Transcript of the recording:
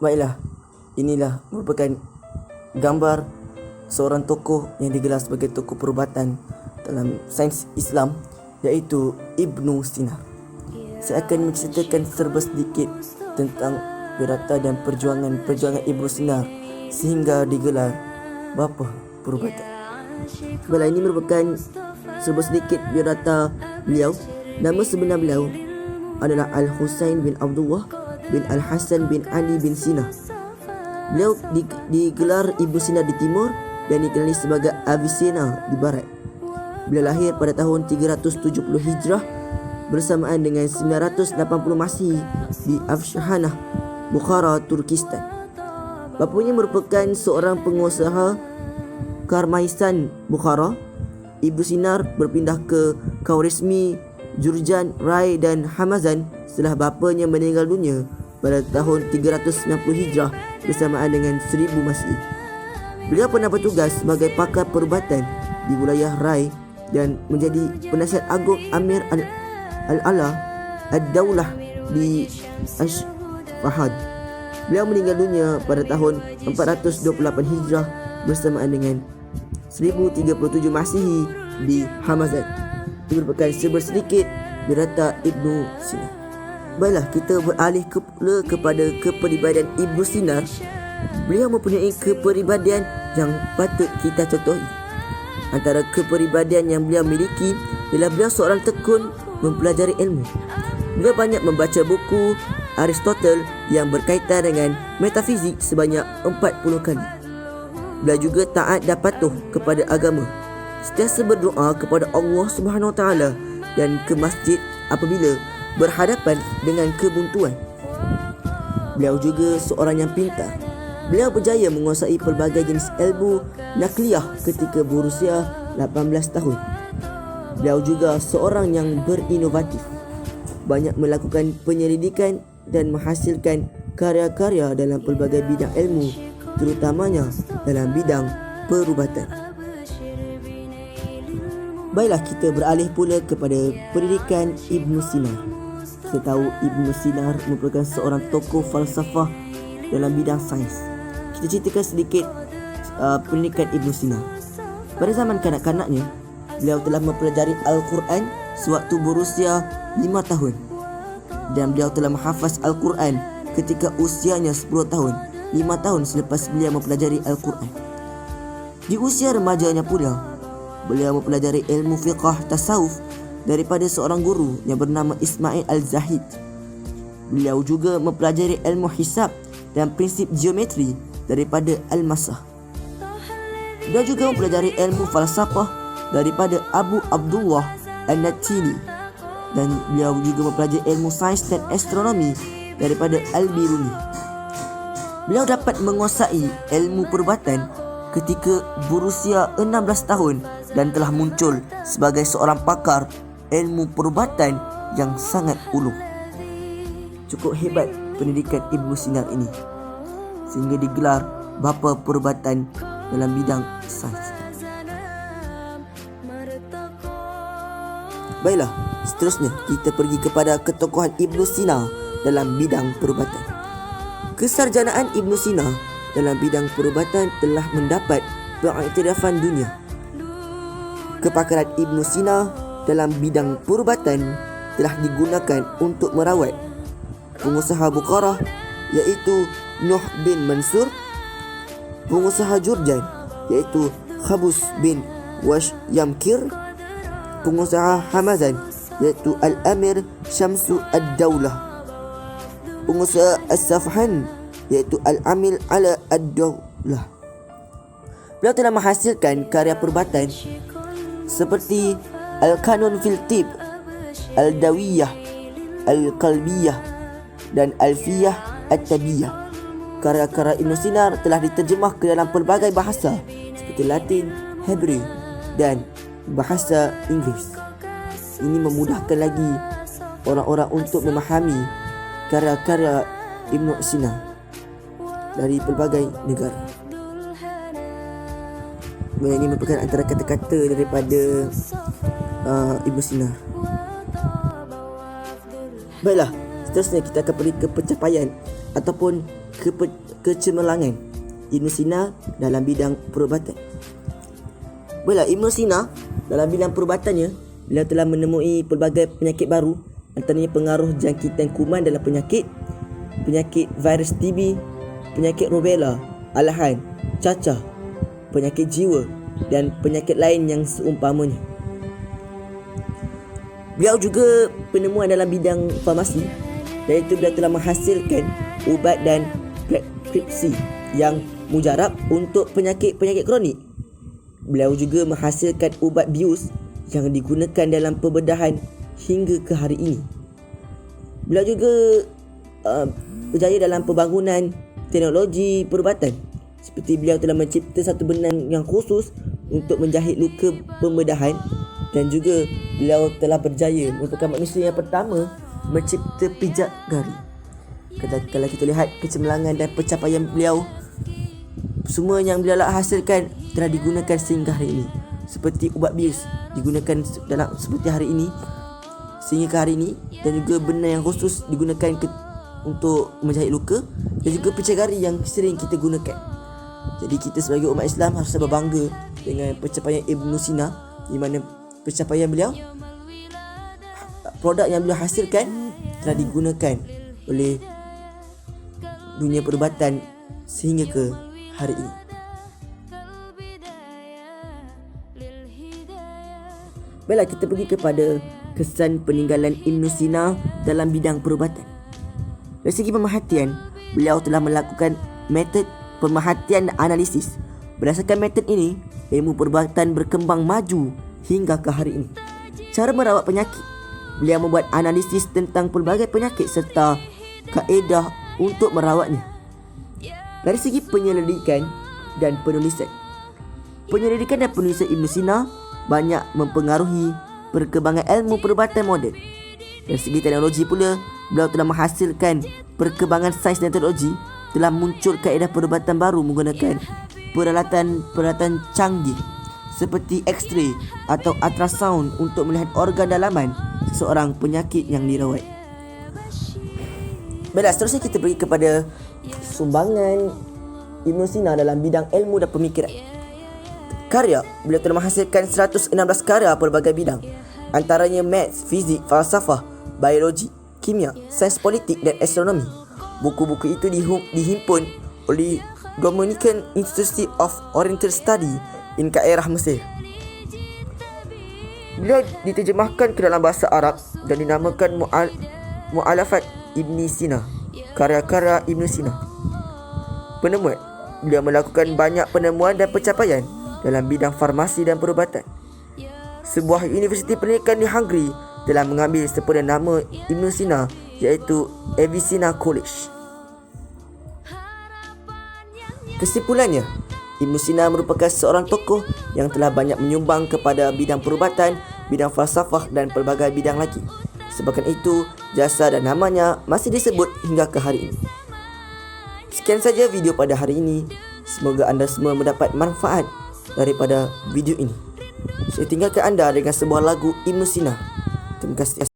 Baiklah, inilah merupakan gambar seorang tokoh yang digelar sebagai tokoh perubatan dalam sains Islam, iaitu Ibnu Sina. Saya akan menceritakan serba sedikit tentang wirata dan perjuangan Ibnu Sina sehingga digelar bapa perubatan. Baiklah, ini merupakan serba sedikit wirata beliau. Nama sebenar beliau adalah Al-Husain bin Abdullah bin Al-Hasan bin Ali bin Sina. Beliau digelar Ibnu Sina di timur dan dikenali sebagai Avicenna di barat. Beliau lahir pada tahun 370 Hijrah bersamaan dengan 980 Masihi di Afshanah, Bukhara, Turkistan. Bapanya merupakan seorang pengusaha Karmaisan Bukhara. Ibnu Sina berpindah ke Khwarizmi, Jurjan, Rai dan Hamazan setelah bapanya meninggal dunia pada tahun 390 Hijrah bersamaan dengan 1000 Masihi. Beliau pernah bertugas sebagai pakar perubatan di wilayah Rai dan menjadi penasihat agung Amir Al-Ala Ad-Daulah di Ashfahad. Beliau meninggal dunia pada tahun 428 Hijrah bersamaan dengan 1037 Masihi di Hamazan. Ini merupakan serba sedikit wirata Ibnu Sina. Baiklah, kita beralih kepada kepribadian Ibnu Sina. Beliau mempunyai kepribadian yang patut kita contohi. Antara kepribadian yang beliau miliki ialah beliau seorang tekun mempelajari ilmu. Beliau banyak membaca buku Aristotle yang berkaitan dengan metafizik sebanyak 40 kali. Beliau juga taat dan patuh kepada agama, sentiasa berdoa kepada Allah Subhanahu Wa Taala dan ke masjid apabila berhadapan dengan kebuntuan. Beliau juga seorang yang pintar. Beliau berjaya menguasai pelbagai jenis ilmu nakliyah ketika berusia 18 tahun. Beliau juga seorang yang berinovatif, banyak melakukan penyelidikan dan menghasilkan karya-karya dalam pelbagai bidang ilmu, terutamanya dalam bidang perubatan. Baiklah, kita beralih pula kepada pendidikan Ibnu Sina. Kita tahu Ibnu Sina merupakan seorang tokoh falsafah dalam bidang sains. Kita ceritakan sedikit pendidikan Ibnu Sina. Pada zaman kanak-kanaknya, beliau telah mempelajari Al-Quran sewaktu berusia 5 tahun. Dan beliau telah menghafaz Al-Quran ketika usianya 10 tahun, 5 tahun selepas beliau mempelajari Al-Quran. Di usia remajanya pula, beliau mempelajari ilmu fiqah tasawuf daripada seorang guru yang bernama Ismail Al-Zahid. Beliau juga mempelajari ilmu hisab dan prinsip geometri daripada Al-Masah. Beliau juga mempelajari ilmu falsafah daripada Abu Abdullah An-Natini, dan beliau juga mempelajari ilmu sains dan astronomi daripada Al-Biruni. Beliau dapat menguasai ilmu perubatan ketika berusia 16 tahun dan telah muncul sebagai seorang pakar ilmu perubatan yang sangat ulung. Cukup hebat pendidikan Ibnu Sina ini sehingga digelar bapa perubatan dalam bidang sains. Baiklah, seterusnya kita pergi kepada ketokohan Ibnu Sina dalam bidang perubatan. Kesarjanaan Ibnu Sina dalam bidang perubatan telah mendapat pengiktirafan dunia. Kepakaran Ibnu Sina dalam bidang perubatan telah digunakan untuk merawat pengusaha Bukhara iaitu Nuh bin Mansur, pengusaha Jurjan iaitu Khabus bin Washyamkir, pengusaha Hamazan iaitu Al-Amir Syamsu Ad-Daulah, pengusaha As-Safhan iaitu Al-Amil Ala Ad-Daulah. Beliau telah menghasilkan karya perubatan seperti Al-Kanun fil Tib, Al-Dawiyah, Al-Qalbiyah dan Alfiyah At-Tabiyah. Karya-karya Ibnu Sina telah diterjemah ke dalam pelbagai bahasa seperti Latin, Hebrew dan bahasa Inggeris. Ini memudahkan lagi orang-orang untuk memahami karya-karya Ibnu Sina dari pelbagai negara. Ini merupakan antara kata-kata daripada Ibnu Sina. Baiklah, seterusnya kita akan pergi ke pencapaian ataupun kecemerlangan Ibn Sina dalam bidang perubatan. Baiklah, Ibn Sina dalam bidang perubatannya, beliau telah menemui pelbagai penyakit baru, antaranya pengaruh jangkitan kuman dalam penyakit virus TB, penyakit rubella, alahan, cacah, penyakit jiwa dan penyakit lain yang seumpamanya. Beliau juga penemuan dalam bidang farmasi, iaitu beliau telah menghasilkan ubat dan preskripsi yang mujarab untuk penyakit-penyakit kronik. Beliau juga menghasilkan ubat bius yang digunakan dalam pembedahan hingga ke hari ini. Beliau juga berjaya dalam pembangunan teknologi perubatan, seperti beliau telah mencipta satu benang yang khusus untuk menjahit luka pembedahan, dan juga beliau telah berjaya merupakan manusia yang pertama mencipta pijak gari. Kalau kita lihat kecemerlangan dan pencapaian beliau, semua yang beliau hasilkan telah digunakan sehingga hari ini. Seperti ubat bius digunakan dalam seperti hari ini, sehingga ke hari ini, dan juga benang yang khusus digunakan untuk menjahit luka, dan juga pijak gari yang sering kita gunakan. Jadi kita sebagai umat Islam harus berbangga dengan pencapaian Ibn Sina, di mana pencapaian beliau, produk yang beliau hasilkan telah digunakan oleh dunia perubatan sehingga ke hari ini. Baiklah, kita pergi kepada kesan peninggalan Ibn Sina dalam bidang perubatan. Dari segi pemerhatian, beliau telah melakukan metod pemerhatian dan analisis. Berdasarkan metod ini, ilmu perubatan berkembang maju hingga ke hari ini. Cara merawat penyakit, beliau membuat analisis tentang pelbagai penyakit serta kaedah untuk merawatnya. Dari segi penyelidikan dan penulisan, penyelidikan dan penulisan Ibn Sina banyak mempengaruhi perkembangan ilmu perubatan moden. Dari segi teknologi pula, beliau telah menghasilkan perkembangan sains dan teknologi, telah muncul kaedah perubatan baru menggunakan peralatan canggih seperti X-ray atau ultrasound untuk melihat organ dalaman seseorang penyakit yang dirawat. Baiklah, seterusnya kita pergi kepada sumbangan Ibn Sina dalam bidang ilmu dan pemikiran. Karya, beliau telah menghasilkan 116 karya pelbagai bidang, antaranya maths, fizik, falsafah, biologi, kimia, sains politik dan astronomi. Buku-buku itu dihimpun oleh Dominican Institute of Oriental Study in Kairah, Mesir. Beliau diterjemahkan ke dalam bahasa Arab dan dinamakan Mu'alafat Ibn Sina, karya-karya Ibn Sina. Penemuan, beliau melakukan banyak penemuan dan pencapaian dalam bidang farmasi dan perubatan. Sebuah universiti pendidikan di Hungary telah mengambil sempena nama Ibn Sina, iaitu Avicenna College. Kesimpulannya, Ibn Sina merupakan seorang tokoh yang telah banyak menyumbang kepada bidang perubatan, bidang falsafah dan pelbagai bidang lagi. Sebabkan itu, jasa dan namanya masih disebut hingga ke hari ini. Sekian saja video pada hari ini. Semoga anda semua mendapat manfaat daripada video ini. Saya tinggalkan anda dengan sebuah lagu Ibn Sina. Terima kasih.